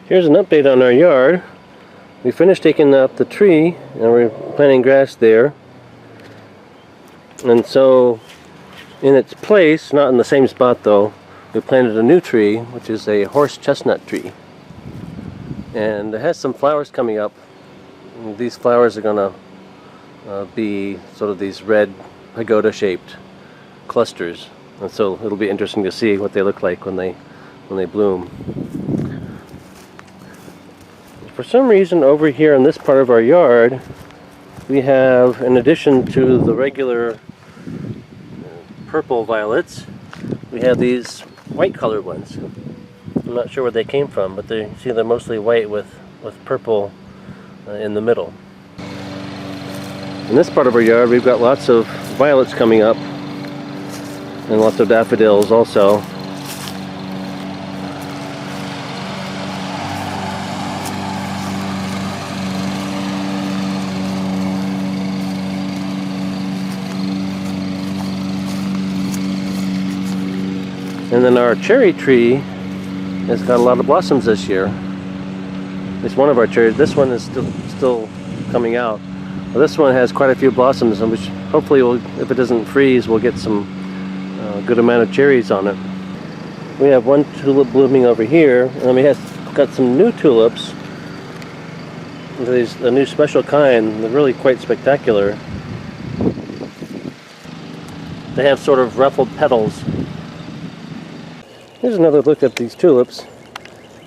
Here's an update on our yard. We finished taking out the tree and we're planting grass there. And so in its place, not in the same spot though, we planted a new tree, which is a horse chestnut tree. And it has some flowers coming up. And these flowers are going to be sort of these red pagoda shaped clusters. And so it'll be interesting to see what they look like when they bloom. For some reason over here in this part of our yard, we have, in addition to the regular purple violets, we have these white colored ones. I'm not sure where they came from, but they're mostly white with purple in the middle. In this part of our yard, we've got lots of violets coming up and lots of daffodils also. And then our cherry tree has got a lot of blossoms this year. It's one of our cherries. This one is still coming out. Well, this one has quite a few blossoms, and which hopefully, if it doesn't freeze, we'll get some good amount of cherries on it. We have one tulip blooming over here, and we have got some new tulips. These a new special kind. They're really quite spectacular. They have sort of ruffled petals. Here's another look at these tulips.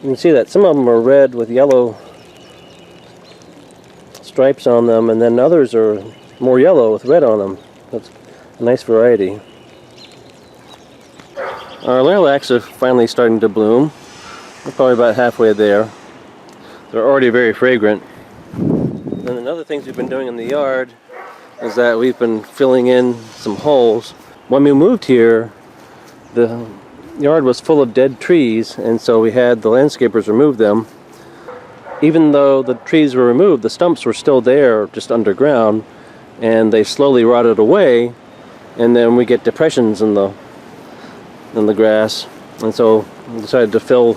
You can see that some of them are red with yellow stripes on them, and then others are more yellow with red on them. That's a nice variety. Our lilacs are finally starting to bloom. We're probably about halfway there. They're already very fragrant. And then other things we've been doing in the yard is that we've been filling in some holes. When we moved here, the yard was full of dead trees, and so we had the landscapers remove them. Even though the trees were removed, the stumps were still there, just underground, and they slowly rotted away, and then we get depressions in the grass. And so we decided to fill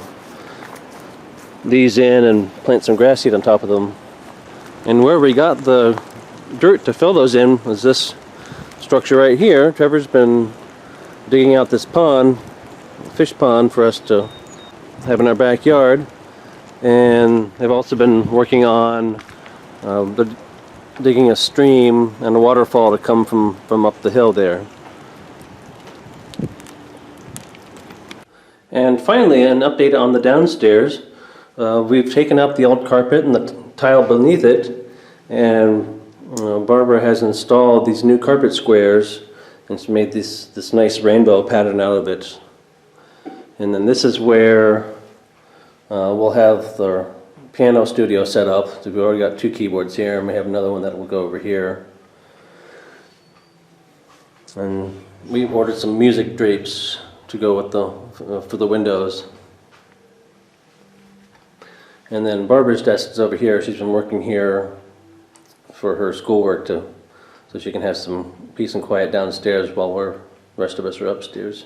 these in and plant some grass seed on top of them. And where we got the dirt to fill those in was this structure right here. Trevor's been digging out this pond, fish pond, for us to have in our backyard, and they've also been working on digging a stream and a waterfall to come from up the hill there. And finally, an update on the downstairs. We've taken up the old carpet and the tile beneath it, and Barbara has installed these new carpet squares, and she's made this nice rainbow pattern out of it. And then this is where we'll have the piano studio set up. So we've already got 2 keyboards here, and we have another one that will go over here. And we ordered some music drapes to go with for the windows. And then Barbara's desk is over here. She's been working here for her schoolwork so she can have some peace and quiet downstairs while the rest of us are upstairs.